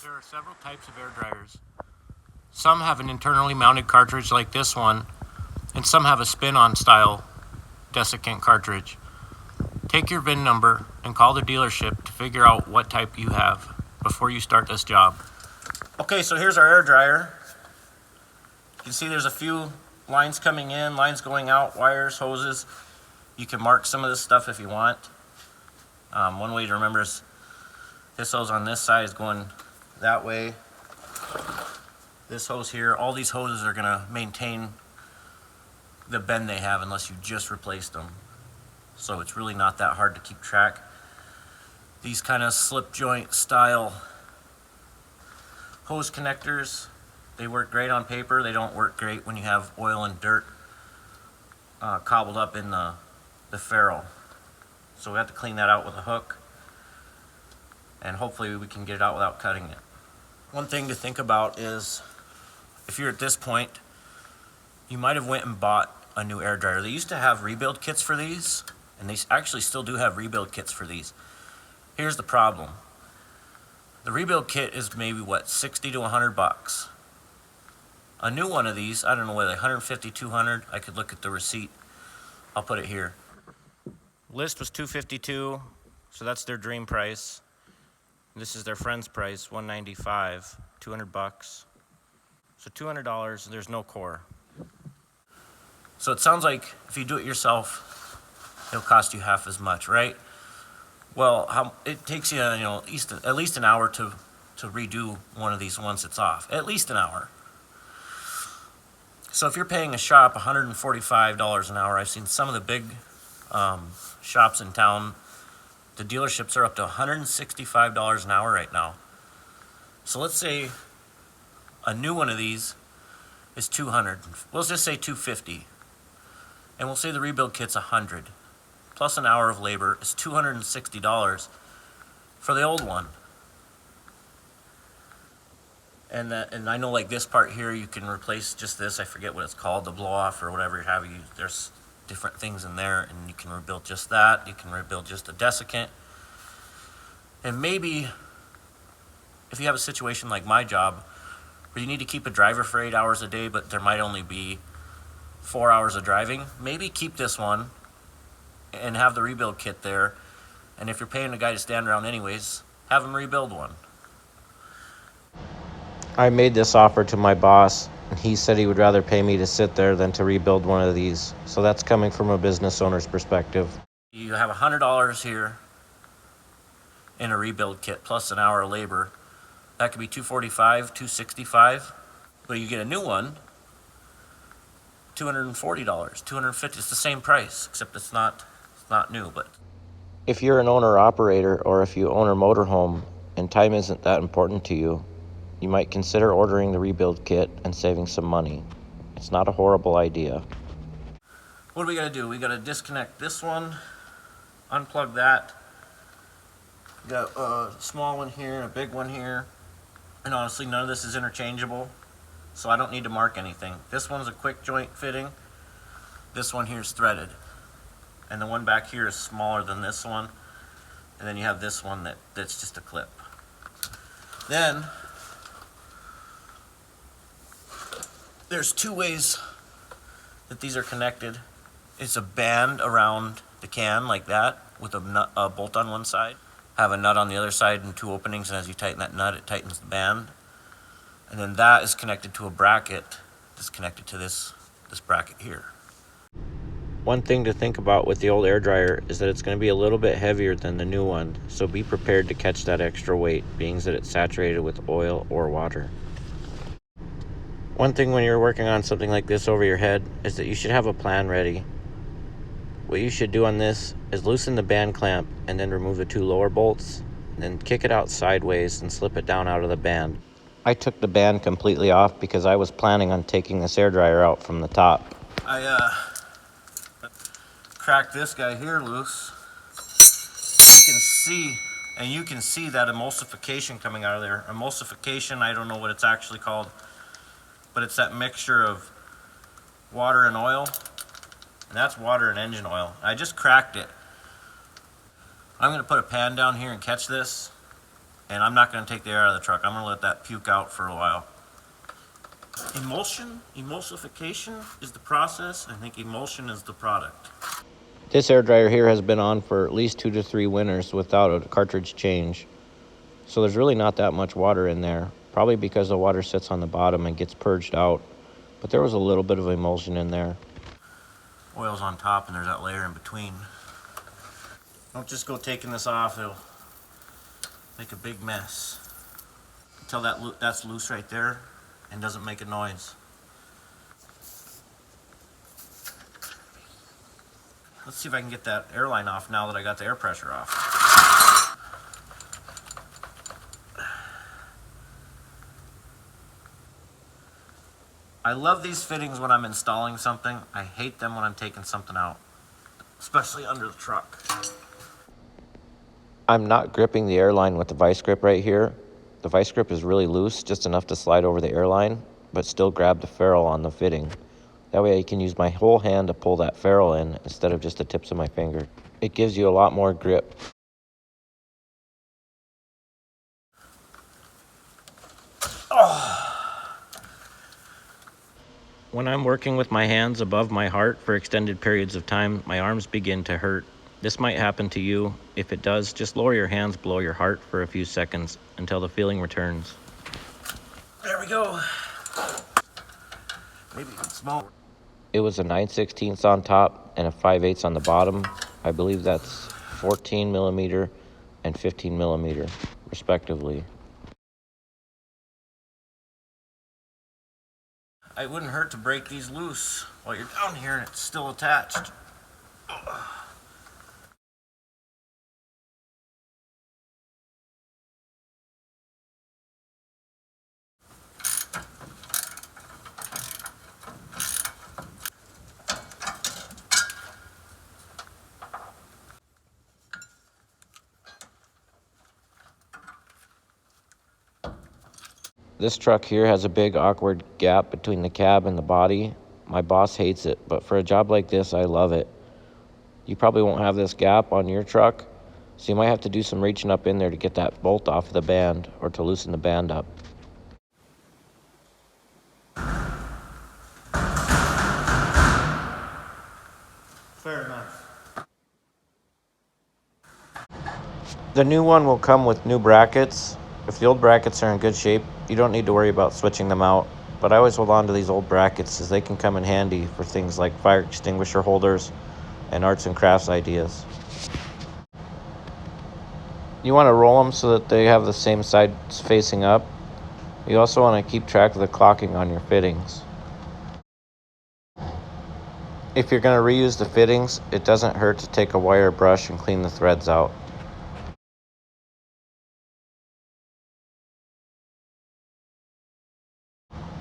There are several types of air dryers. Some have an internally mounted cartridge like this one, and some have a spin-on style desiccant cartridge. Take your VIN number and call the dealership to figure out what type you have before you start this job. Okay, so here's our air dryer. You can see there's a few lines coming in, lines going out, wires, hoses. You can mark some of this stuff if you want. One way to remember is this hose on this side is going that way. This hose here, all these hoses are going to maintain the bend they have unless you just replaced them. So it's really not that hard to keep track. These kind of slip joint style hose connectors, they work great on paper. They don't work great when you have oil and dirt cobbled up in the ferrule. So we have to clean that out with a hook, and hopefully we can get it out without cutting it. One thing to think about is if you're at this point, you might have went and bought a new air dryer. They used to have rebuild kits for these, and they actually still do have rebuild kits for these. Here's the problem. The rebuild kit is maybe what, 60 to 100 bucks. A new one of these, I don't know whether 150, 200, I could look at the receipt. I'll put it here. List was $252, so that's their dream price. This is their friend's price, $195, 200 bucks. So $200, and there's no core. So it sounds like if you do it yourself, it'll cost you half as much, right? Well, it takes you, at least an hour to redo one of these once it's off. At least an hour. So if you're paying a shop $145 an hour, I've seen some of the big shops in town, the dealerships are up to $165 an hour right now. So let's say a new one of these is $200. Let's just say $250. And we'll say the rebuild kit's $100. Plus an hour of labor is $260 for the old one. And I know like this part here, you can replace just this, I forget what it's called, the blow off or whatever have you. There's different things in there, and you can rebuild just that. You can rebuild just a desiccant. And maybe if you have a situation like my job where you need to keep a driver for 8 hours a day, but there might only be 4 hours of driving, maybe keep this one and have the rebuild kit there. And if you're paying a guy to stand around anyways, have him rebuild one. I made this offer to my boss, and he said he would rather pay me to sit there than to rebuild one of these. So that's coming from a business owner's perspective. You have $100 here in a rebuild kit plus an hour of labor. That could be $245, $265. But you get a new one, $240, $250. It's the same price, except it's not new. But if you're an owner-operator, or if you own a motorhome and time isn't that important to you, you might consider ordering the rebuild kit and saving some money. It's not a horrible idea. What do we gotta do? We gotta disconnect this one, unplug that. We got a small one here and a big one here. And honestly, none of this is interchangeable, so I don't need to mark anything. This one's a quick joint fitting. This one here is threaded. And the one back here is smaller than this one. And then you have this one that's just a clip. Then there's two ways that these are connected. It's a band around the can like that with a bolt on one side. Have a nut on the other side and two openings, and as you tighten that nut, it tightens the band. And then that is connected to a bracket that's connected to this bracket here. One thing to think about with the old air dryer is that it's going to be a little bit heavier than the new one, so be prepared to catch that extra weight, being that it's saturated with oil or water. One thing when you're working on something like this over your head is that you should have a plan ready. What you should do on this is loosen the band clamp and then remove the two lower bolts, and then kick it out sideways and slip it down out of the band. I took the band completely off because I was planning on taking this air dryer out from the top. I cracked this guy here loose. You can see that emulsification coming out of there. Emulsification, I don't know what it's actually called, but it's that mixture of water and oil, and that's water and engine oil. I just cracked it. I'm going to put a pan down here and catch this, And I'm not going to take the air out of the truck. I'm going to let that puke out for a while. Emulsification is the process. I think emulsion is the product. This air dryer here has been on for at least 2 to 3 winters without a cartridge change. So there's really not that much water in there, probably because the water sits on the bottom and gets purged out. But there was a little bit of emulsion in there. Oil's on top and there's that layer in between. Don't just go taking this off, it'll make a big mess. Until that's loose right there and doesn't make a noise. Let's see if I can get that airline off now that I got the air pressure off. I love these fittings when I'm installing something. I hate them when I'm taking something out, especially under the truck. I'm not gripping the airline with the vice grip right here. The vice grip is really loose, just enough to slide over the airline, but still grab the ferrule on the fitting. That way I can use my whole hand to pull that ferrule in instead of just the tips of my finger. It gives you a lot more grip. When I'm working with my hands above my heart for extended periods of time, my arms begin to hurt. This might happen to you. If it does, just lower your hands below your heart for a few seconds until the feeling returns. There we go. Maybe even smaller. It was a 9/16 on top and a 5/8 on the bottom. I believe that's 14 millimeter and 15 millimeter, respectively. It wouldn't hurt to break these loose while you're down here and it's still attached. This truck here has a big awkward gap between the cab and the body. My boss hates it, but for a job like this, I love it. You probably won't have this gap on your truck, so you might have to do some reaching up in there to get that bolt off of the band or to loosen the band up. Fair enough. The new one will come with new brackets. If the old brackets are in good shape, you don't need to worry about switching them out. But I always hold on to these old brackets as they can come in handy for things like fire extinguisher holders and arts and crafts ideas. You want to roll them so that they have the same sides facing up. You also want to keep track of the clocking on your fittings. If you're going to reuse the fittings, it doesn't hurt to take a wire brush and clean the threads out.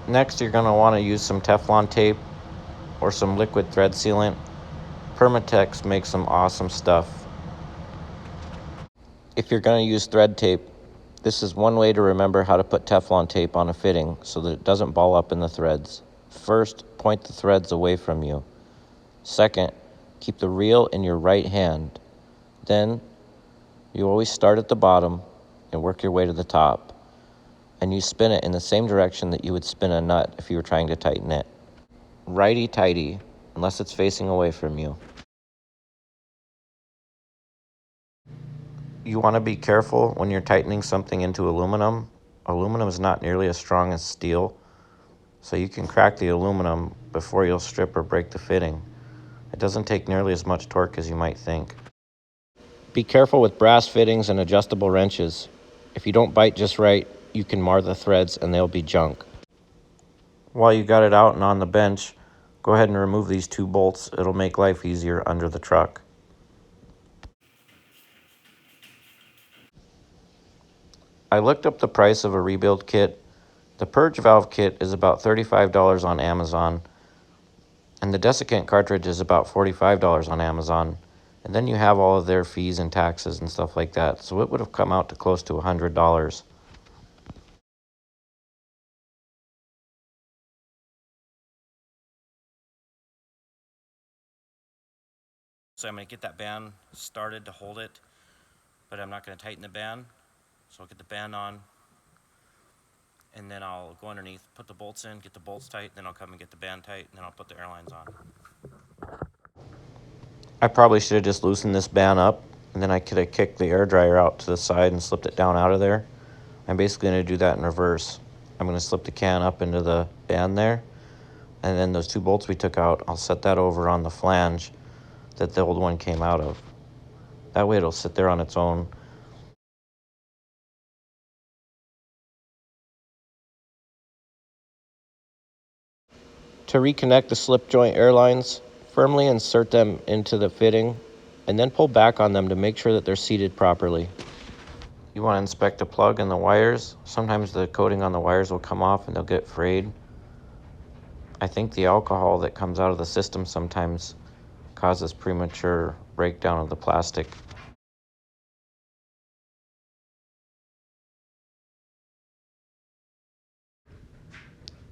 Next, you're going to want to use some Teflon tape or some liquid thread sealant. Permatex makes some awesome stuff. If you're going to use thread tape, this is one way to remember how to put Teflon tape on a fitting so that it doesn't ball up in the threads. First, point the threads away from you. Second, keep the reel in your right hand. Then, you always start at the bottom and work your way to the top. And you spin it in the same direction that you would spin a nut if you were trying to tighten it. Righty-tighty, unless it's facing away from you. You want to be careful when you're tightening something into aluminum. Aluminum is not nearly as strong as steel, so you can crack the aluminum before you'll strip or break the fitting. It doesn't take nearly as much torque as you might think. Be careful with brass fittings and adjustable wrenches. If you don't bite just right, you can mar the threads and they'll be junk. While you got it out and on the bench, go ahead and remove these 2 bolts. It'll make life easier under the truck. I looked up the price of a rebuild kit. The Purge valve kit is about $35 on Amazon, and the desiccant cartridge is about $45 on Amazon. And then you have all of their fees and taxes and stuff like that, so it would have come out to close to $100. So I'm going to get that band started to hold it, but I'm not going to tighten the band. So I'll get the band on, and then I'll go underneath, put the bolts in, get the bolts tight, then I'll come and get the band tight, and then I'll put the airlines on. I probably should have just loosened this band up, and then I could have kicked the air dryer out to the side and slipped it down out of there. I'm basically going to do that in reverse. I'm going to slip the can up into the band there, and then those two bolts we took out, I'll set that over on the flange that the old one came out of. That way it'll sit there on its own. To reconnect the slip joint airlines, firmly insert them into the fitting and then pull back on them to make sure that they're seated properly. You want to inspect the plug and the wires. Sometimes the coating on the wires will come off and they'll get frayed. I think the alcohol that comes out of the system sometimes causes premature breakdown of the plastic.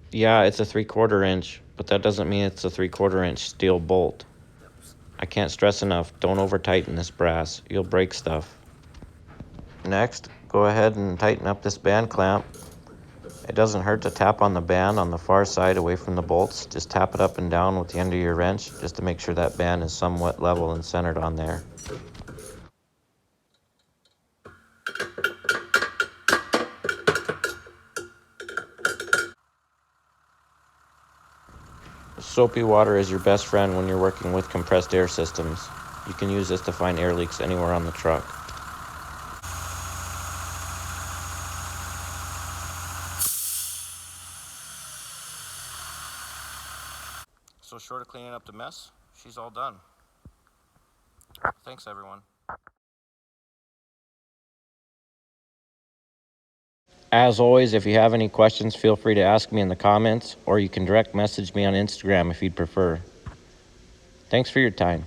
Yeah, it's a 3/4 inch, but that doesn't mean it's a 3/4 inch steel bolt. I can't stress enough, don't over tighten this brass. You'll break stuff. Next, go ahead and tighten up this band clamp. It doesn't hurt to tap on the band on the far side away from the bolts. Just tap it up and down with the end of your wrench just to make sure that band is somewhat level and centered on there. Soapy water is your best friend when you're working with compressed air systems. You can use this to find air leaks anywhere on the truck. So short of cleaning up the mess, she's all done. Thanks, everyone. As always, if you have any questions, feel free to ask me in the comments, or you can direct message me on Instagram if you'd prefer. Thanks for your time.